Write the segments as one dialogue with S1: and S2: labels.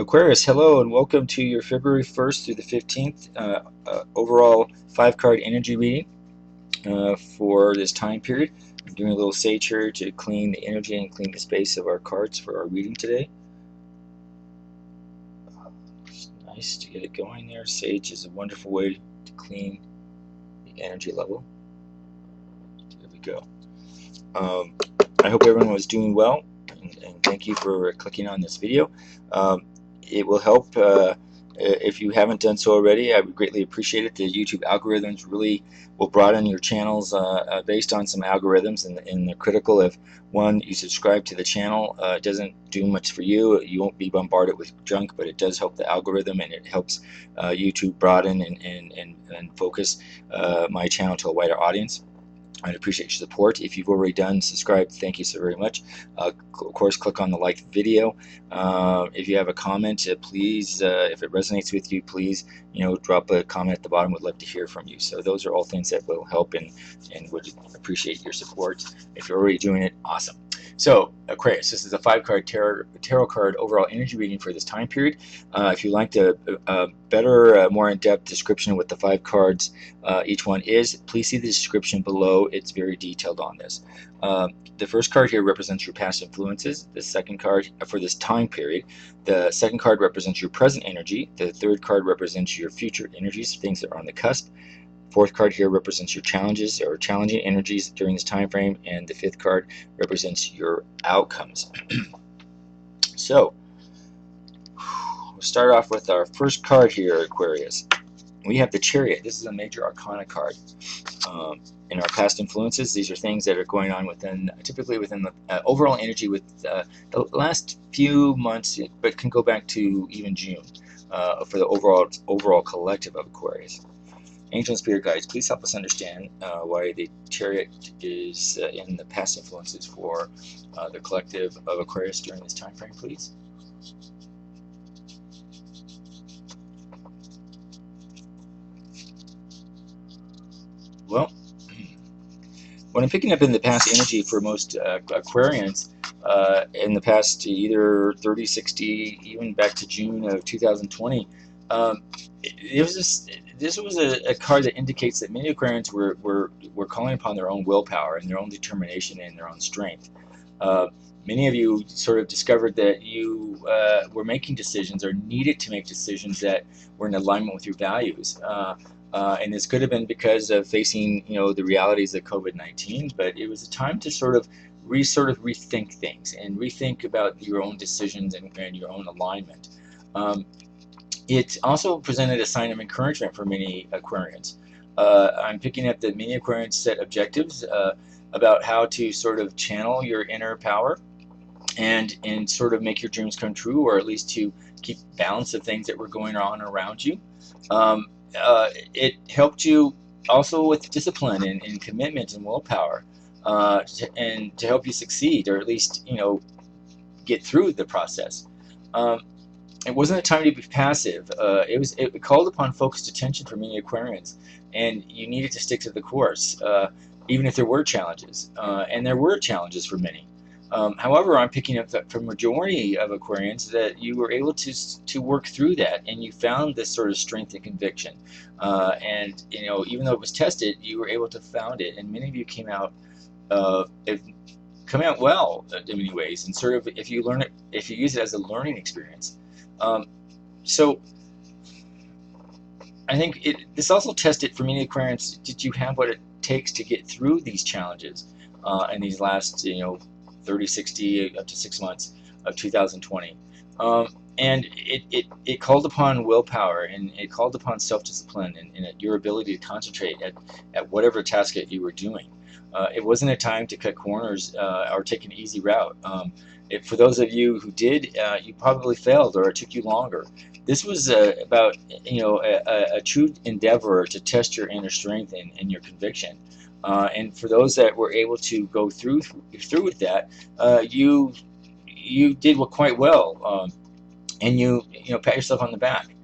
S1: Aquarius, hello and welcome to your February 1st through the 15th overall 5-card energy reading for this time period. I'm doing a little sage here to clean the energy and clean the space of our cards for our reading today. It's nice to get it going there. Sage is a wonderful way to clean the energy level. There we go. I hope everyone was doing well, and thank you for clicking on this video. It will help if you haven't done so already. I would greatly appreciate it. The YouTube algorithms really will broaden your channels based on some algorithms, and they're critical. If one, you subscribe to the channel, it doesn't do much for you. You won't be bombarded with junk, but it does help the algorithm, and it helps YouTube broaden and focus my channel to a wider audience. I'd appreciate your support. If you've already done subscribe, thank you so very much. Of course, click on the like video. If you have a comment, please, if it resonates with you, please, drop a comment at the bottom. Would love to hear from you. So those are all things that will help and would appreciate your support. If you're already doing it, awesome. So Aquarius, this is a 5-card tarot card overall energy reading for this time period. If you'd like a better, more in-depth description of what the 5 cards each one is, please see the description below. It's very detailed on this. The first card here represents your past influences. The second card for this time period. The second card represents your present energy. The third card represents your future energies, things that are on the cusp. Fourth card here represents your challenges or challenging energies during this time frame, and the fifth card represents your outcomes. So we'll start off with our first card here, Aquarius. We have the Chariot. This is a major arcana card. In our past influences, these are things that are going on typically within the overall energy with the last few months, but can go back to even June for the overall collective of Aquarius. Angel and Spirit Guides, please help us understand why the Chariot is in the past influences for the collective of Aquarius during this time frame, please. Well, what I'm picking up in the past energy for most Aquarians in the past either 30, 60, even back to June of 2020, this was a card that indicates that many Aquarians were calling upon their own willpower and their own determination and their own strength. Many of you sort of discovered that you were making decisions or needed to make decisions that were in alignment with your values. And this could have been because of facing, the realities of COVID-19, but it was a time to sort of rethink things and rethink about your own decisions and your own alignment. It also presented a sign of encouragement for many Aquarians. I'm picking up that many Aquarians set objectives about how to sort of channel your inner power and sort of make your dreams come true, or at least to keep balance of things that were going on around you. It helped you also with discipline and commitment and willpower, and to help you succeed, or at least get through the process. It wasn't a time to be passive. It called upon focused attention for many Aquarians, and you needed to stick to the course, even if there were challenges, and there were challenges for many. However, I'm picking up that for majority of Aquarians that you were able to work through that, and you found this sort of strength and conviction. And even though it was tested, you were able to found it, and many of you came out well in many ways. And sort of if you use it as a learning experience. So I think this also tested for many Aquarians. Did you have what it takes to get through these challenges in these last 30, 60, up to 6 months of 2020? And it called upon willpower, and it called upon self-discipline and your ability to concentrate at whatever task that you were doing. It wasn't a time to cut corners or take an easy route. For those of you who did, you probably failed, or it took you longer. This was about a true endeavor to test your inner strength and your conviction. And for those that were able to go through with that, you did quite well, and you pat yourself on the back.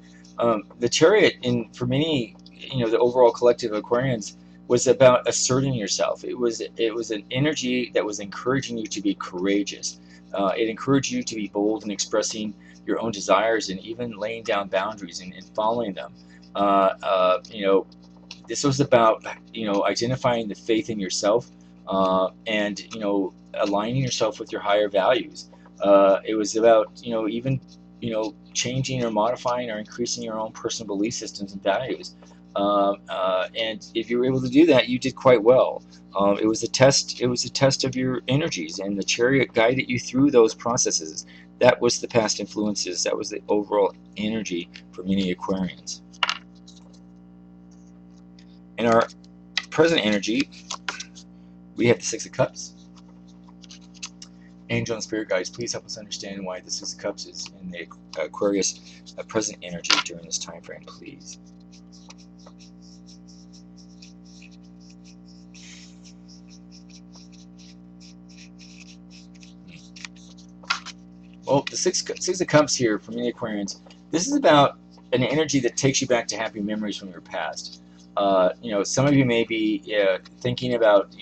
S1: The Chariot, for many, the overall collective of Aquarians, was about asserting yourself. It was an energy that was encouraging you to be courageous. It encouraged you to be bold in expressing your own desires, and even laying down boundaries and following them. This was about identifying the faith in yourself, and aligning yourself with your higher values. It was about even changing or modifying or increasing your own personal belief systems and values. And if you were able to do that, you did quite well. It was a test. It was a test of your energies, and the chariot guided you through those processes. That was the past influences. That was the overall energy for many Aquarians. In our present energy, we have the Six of Cups. Angel and Spirit guides, please help us understand why the Six of Cups is in the Aquarius present energy during this time frame, please. Well, the Six of Cups here for many Aquarians, this is about an energy that takes you back to happy memories from your past. Some of you may be thinking about,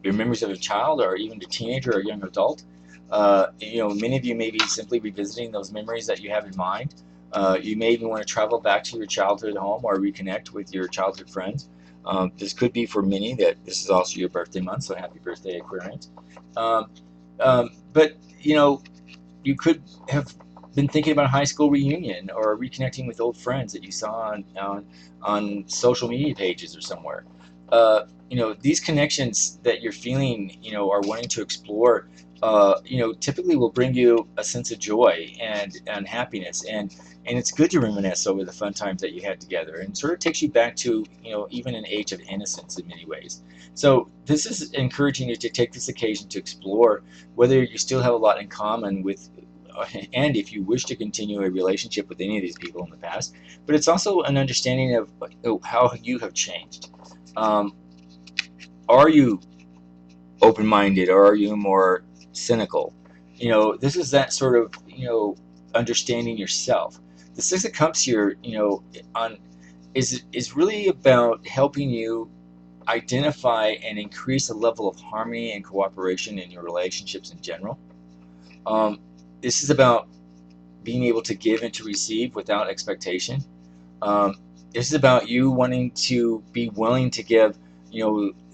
S1: your memories of a child or even a teenager or a young adult. Many of you may be simply revisiting those memories that you have in mind. You may even want to travel back to your childhood home or reconnect with your childhood friends. This could be for many that this is also your birthday month, so happy birthday, Aquarians. But you could have been thinking about a high school reunion or reconnecting with old friends that you saw on social media pages or somewhere. These connections that you're feeling, are wanting to explore, typically will bring you a sense of joy and happiness, and it's good to reminisce over the fun times that you had together, and sort of takes you back to, even an age of innocence in many ways. So this is encouraging you to take this occasion to explore whether you still have a lot in common with, and if you wish to continue a relationship with any of these people in the past, but it's also an understanding of how you have changed. Are you open-minded, or are you more cynical? This is that sort of, understanding yourself. The Six of Cups here, is really about helping you identify and increase a level of harmony and cooperation in your relationships in general. This is about being able to give and to receive without expectation. This is about you wanting to be willing to give,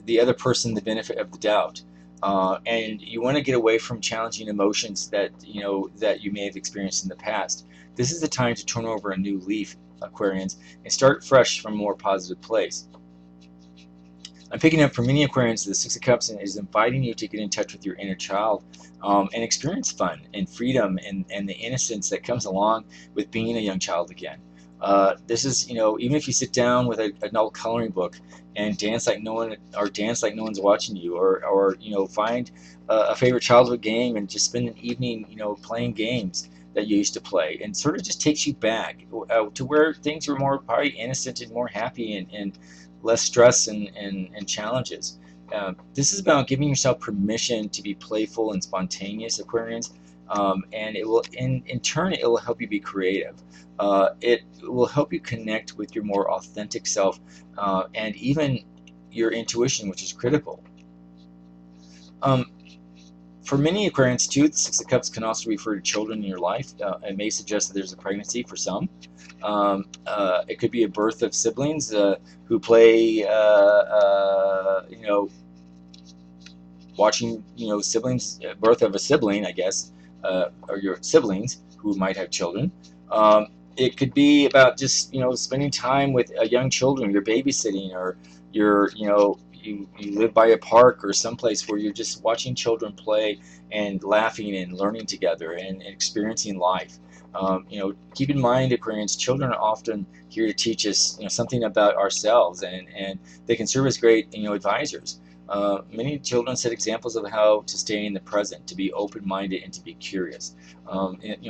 S1: the other person the benefit of the doubt, and you want to get away from challenging emotions that that you may have experienced in the past. This is the time to turn over a new leaf, Aquarians, and start fresh from a more positive place. I'm picking up for many Aquarians, the Six of Cups is inviting you to get in touch with your inner child, and experience fun and freedom and the innocence that comes along with being a young child again. This is, even if you sit down with an old coloring book and dance like no one's watching you, or find a favorite childhood game and just spend an evening, playing games that you used to play, and sort of just takes you back to where things were more probably innocent and more happy and less stress and challenges. This is about giving yourself permission to be playful and spontaneous, Aquarians, and it will, in turn, it will help you be creative. It will help you connect with your more authentic self, and even your intuition, which is critical. For many Aquarians too, the Six of Cups can also refer to children in your life. It may suggest that there's a pregnancy for some. It could be a birth of siblings who play, watching, siblings, birth of a sibling, I guess, or your siblings who might have children. It could be about just, spending time with young children. You're babysitting, or you live by a park or someplace where you're just watching children play and laughing and learning together and experiencing life. Keep in mind, Aquarians, children are often here to teach us, something about ourselves, and they can serve as great, advisors. Many children set examples of how to stay in the present, to be open-minded, and to be curious.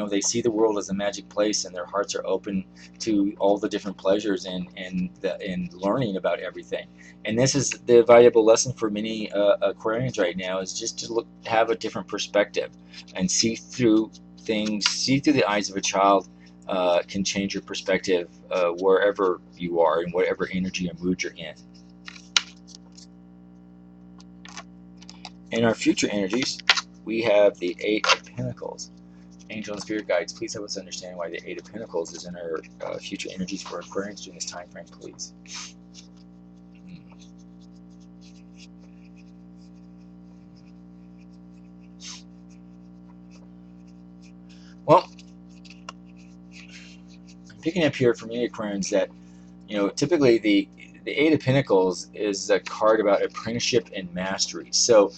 S1: They see the world as a magic place, and their hearts are open to all the different pleasures and learning about everything. And this is the valuable lesson for many Aquarians right now, is just to have a different perspective and see through things, see through the eyes of a child. Can change your perspective wherever you are, in whatever energy or mood you're in. In our future energies, we have the Eight of Pentacles. Angel and Spirit Guides, please help us understand why the Eight of Pentacles is in our future energies for Aquarians during this time frame, please. Well, I'm picking up here for many Aquarians that, typically the Eight of Pentacles is a card about apprenticeship and mastery. So,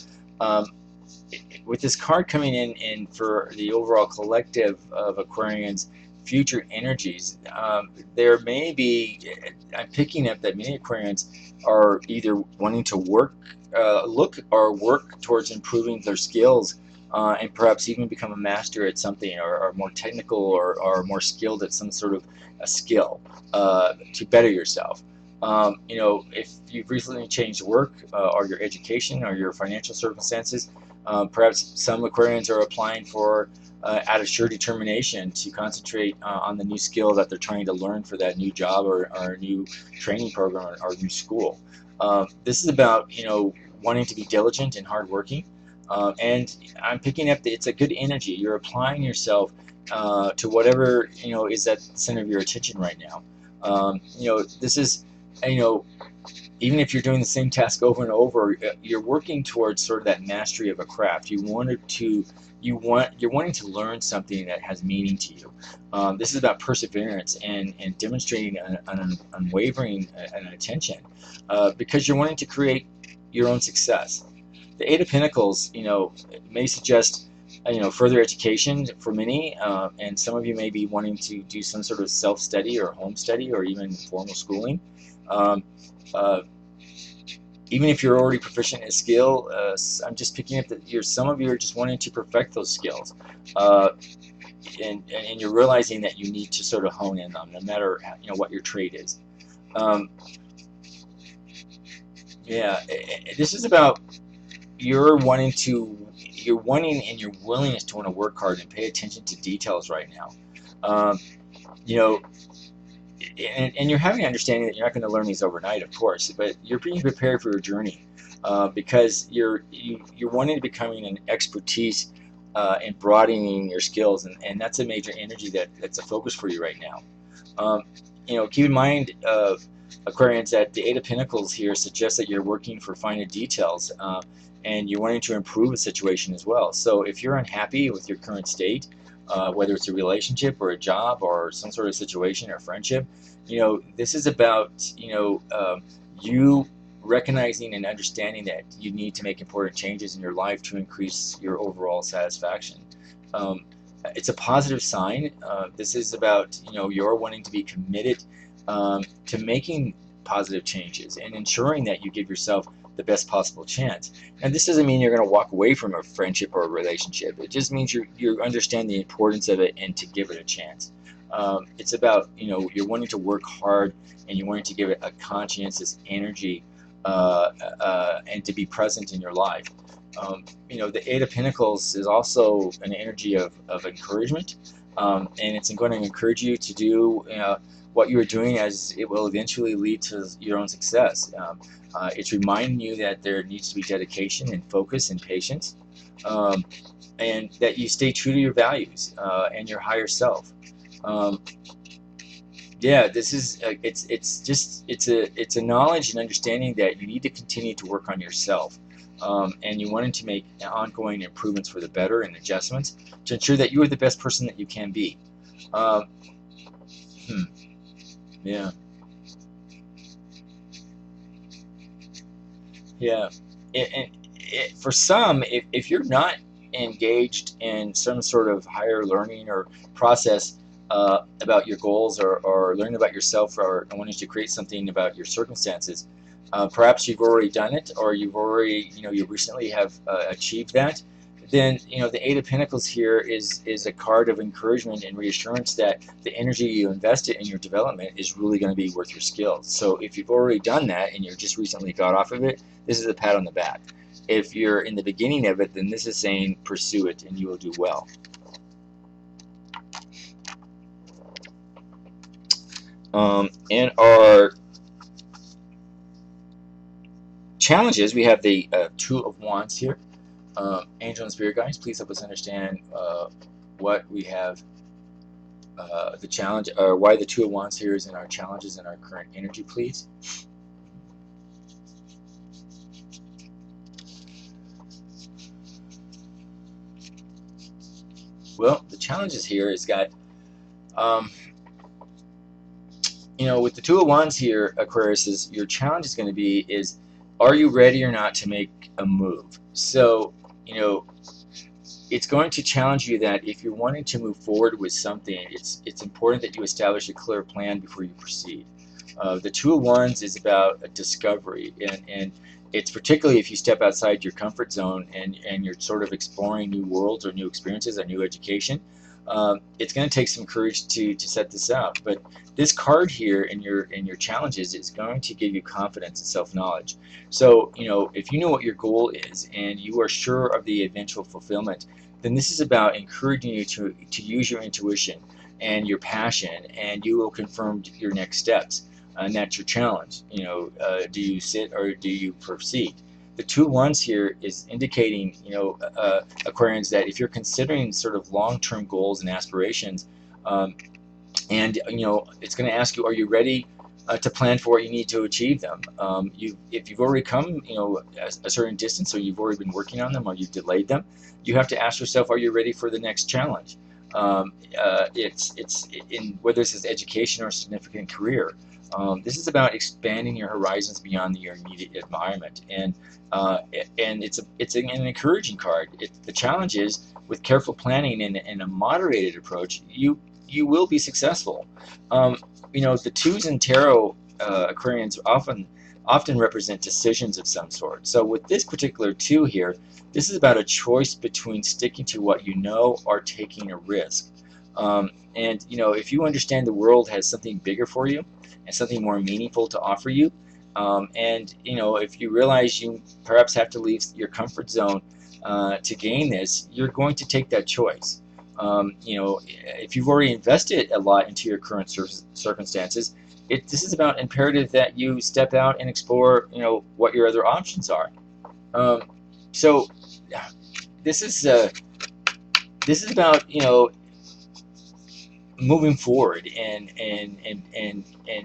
S1: with this card coming in for the overall collective of Aquarians' future energies, there may be, I'm picking up that many Aquarians are either wanting to work towards improving their skills, and perhaps even become a master at something, or more technical, or more skilled at some sort of a skill to better yourself. If you've recently changed work, or your education, or your financial circumstances, perhaps some Aquarians are applying for out of sheer determination to concentrate on the new skill that they're trying to learn for that new job, or new training program, or new school. This is about wanting to be diligent and hardworking, and I'm picking up that it's a good energy. You're applying yourself to whatever is at the center of your attention right now. This is even if you're doing the same task over and over, you're working towards sort of that mastery of a craft. You're wanting to learn something that has meaning to you. This is about perseverance and demonstrating an unwavering attention, because you're wanting to create your own success. The Eight of Pentacles, may suggest further education for many, and some of you may be wanting to do some sort of self-study or home study, or even formal schooling. Even if you're already proficient in a skill, I'm just picking up that some of you are just wanting to perfect those skills, and you're realizing that you need to sort of hone in on them, no matter what your trade is. This is about your wanting and your willingness to want to work hard and pay attention to details right now. And you're having an understanding that you're not going to learn these overnight, of course, but you're being prepared for your journey, because you're wanting to becoming an expertise in broadening your skills, and that's a major energy that's a focus for you right now. Keep in mind, Aquarians, that the Eight of Pentacles here suggests that you're working for finer details, and you're wanting to improve a situation as well. So if you're unhappy with your current state, whether it's a relationship or a job or some sort of situation or friendship, this is about you recognizing and understanding that you need to make important changes in your life to increase your overall satisfaction. It's a positive sign. This is about you're wanting to be committed to making positive changes and ensuring that you give yourself the best possible chance. And this doesn't mean you're going to walk away from a friendship or a relationship. It just means you understand the importance of it and to give it a chance. It's about you're wanting to work hard, and you're wanting to give it a conscientious energy, and to be present in your life. The Eight of Pentacles is also an energy of encouragement, and it's going to encourage you to do what you are doing, as it will eventually lead to your own success. It's reminding you that there needs to be dedication and focus and patience, and that you stay true to your values and your higher self. This is it's a knowledge and understanding that you need to continue to work on yourself, and you wanted to make ongoing improvements for the better and adjustments to ensure that you are the best person that you can be. For some, if you're not engaged in some sort of higher learning or process about your goals, or learning about yourself, or wanting to create something about your circumstances, perhaps you've already done it, or you recently have achieved that, then the Eight of Pentacles here is a card of encouragement and reassurance that the energy you invested in your development is really going to be worth your skills. So if you've already done that and you're just recently got off of it, this is a pat on the back. If you're in the beginning of it, then this is saying pursue it and you will do well. And our challenges, we have the Two of Wands here. Angel and Spirit Guides, please help us understand what we have, the challenge, or why the Two of Wands here is in our challenges and our current energy, please. Well, the challenges here is got, you know, with the Two of Wands here, Aquarius, is your challenge is going to be is, are you ready or not to make a move? So, you know, it's going to challenge you that if you're wanting to move forward with something, it's important that you establish a clear plan before you proceed. The Two of Wands is about a discovery, and it's particularly if you step outside your comfort zone and you're sort of exploring new worlds or new experiences or new education. It's going to take some courage to set this out, but this card here in your challenges is going to give you confidence and self-knowledge. So, you know, if you know what your goal is and you are sure of the eventual fulfillment, then this is about encouraging you to use your intuition and your passion, and you will confirm your next steps. And that's your challenge. You know, do you sit or do you proceed? The Two of Wands here is indicating, you know, Aquarians, that if you're considering sort of long-term goals and aspirations, and you know, it's going to ask you, are you ready to plan for what you need to achieve them? If you've already come, you know, a certain distance, or you've already been working on them, or you've delayed them, you have to ask yourself, are you ready for the next challenge? It's in whether this is education or a significant career. This is about expanding your horizons beyond your immediate environment, and it's an encouraging card. The challenge is, with careful planning and a moderated approach, you will be successful. You know, the twos in tarot, Aquarians, often represent decisions of some sort. So with this particular two here, this is about a choice between sticking to what you know or taking a risk. And you know, if you understand the world has something bigger for you and something more meaningful to offer you, and you know, if you realize you perhaps have to leave your comfort zone to gain this, you're going to take that choice. You know, if you've already invested a lot into your current circumstances, this is about imperative that you step out and explore, you know, what your other options are. So this is about, you know, moving forward, and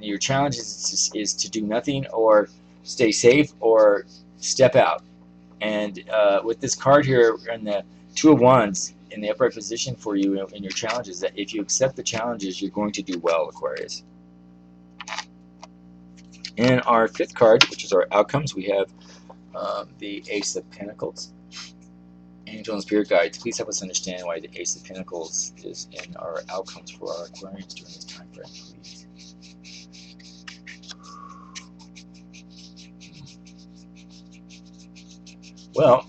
S1: your challenge is to do nothing, or stay safe, or step out. And with this card here and the Two of Wands in the upright position for you in your challenges, that if you accept the challenges, you're going to do well, Aquarius. In our fifth card, which is our outcomes, we have the Ace of Pentacles. Angel and Spirit Guides, please help us understand why the Ace of Pentacles is in our outcomes for our Aquarians during this time frame, please. Well,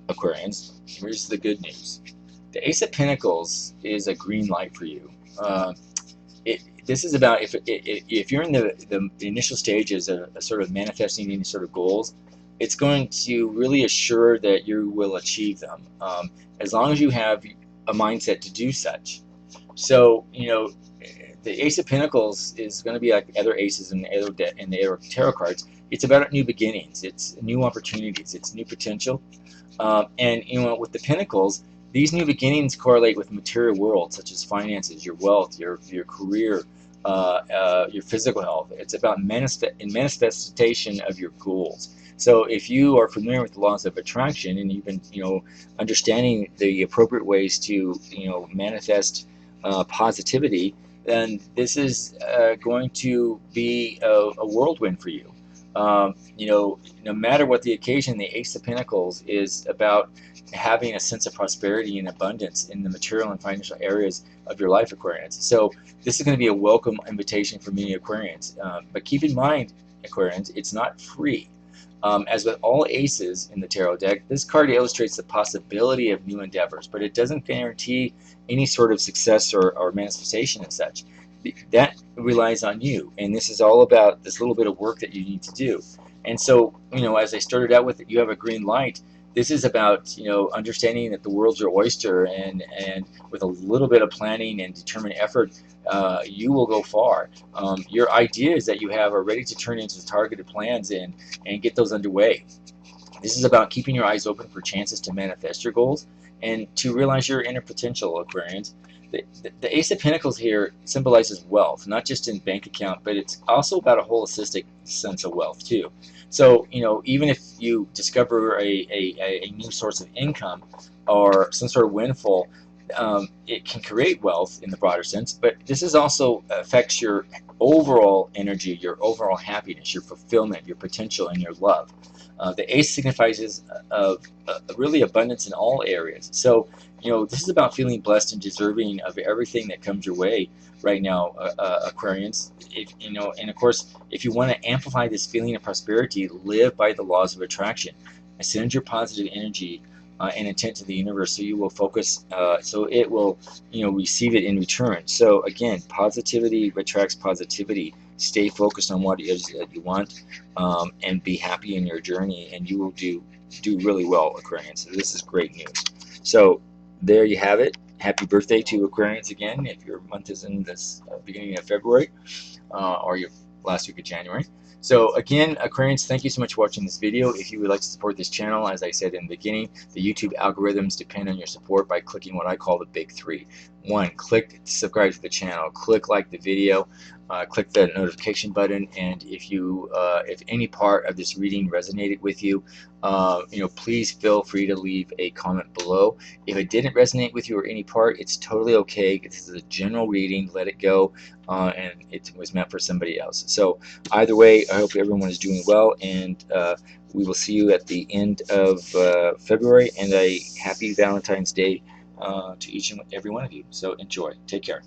S1: Aquarians, here's the good news. The Ace of Pentacles is a green light for you. This is about if you're in the initial stages of sort of manifesting any sort of goals, it's going to really assure that you will achieve them, as long as you have a mindset to do such. So, you know, the Ace of Pentacles is going to be like other aces and the other tarot cards. It's about new beginnings. It's new opportunities. It's new potential. And you know, with the Pentacles, these new beginnings correlate with material world, such as finances, your wealth, your career, your physical health. It's about manifestation of your goals. So if you are familiar with the laws of attraction, and you've been, you know, understanding the appropriate ways to, you know, manifest positivity, then this is going to be a whirlwind for you. You know, no matter what the occasion, the Ace of Pentacles is about having a sense of prosperity and abundance in the material and financial areas of your life, Aquarians. So this is going to be a welcome invitation for many Aquarians. But keep in mind, Aquarians, it's not free. As with all aces in the tarot deck, this card illustrates the possibility of new endeavors, but it doesn't guarantee any sort of success or manifestation and such. That relies on you, and this is all about this little bit of work that you need to do. And so, you know, as I started out with, you have a green light. This is about, you know, understanding that the world's your oyster, and with a little bit of planning and determined effort, you will go far. Your ideas that you have are ready to turn into targeted plans and get those underway. This is about keeping your eyes open for chances to manifest your goals, and to realize your inner potential, Aquarians. The Ace of Pentacles here symbolizes wealth, not just in bank account, but it's also about a holistic sense of wealth too. So, even if you discover a new source of income or some sort of windfall, it can create wealth in the broader sense, but this is also affects your overall energy, your overall happiness, your fulfillment, your potential, and your love. The ace signifies really abundance in all areas. So, this is about feeling blessed and deserving of everything that comes your way right now, Aquarians. And of course, if you want to amplify this feeling of prosperity, live by the laws of attraction. Send your positive energy and intent to the universe, so you will focus, so it will, receive it in return. So again, positivity attracts positivity. Stay focused on what it is that you want, and be happy in your journey, and you will do really well, Aquarians. So this is great news. So there you have it. Happy birthday to Aquarians again, if your month is in this beginning of February, or your last week of January. So again, Aquarians, thank you so much for watching this video. If you would like to support this channel, as I said in the beginning, the YouTube algorithms depend on your support by clicking what I call the big three. 1, click subscribe to the channel, click like the video, click the notification button, and if any part of this reading resonated with you, please feel free to leave a comment below. If it didn't resonate with you or any part, it's totally okay. This is a general reading. Let it go, and it was meant for somebody else. So either way, I hope everyone is doing well, and we will see you at the end of February, and a happy Valentine's Day to each and every one of you. So enjoy. Take care.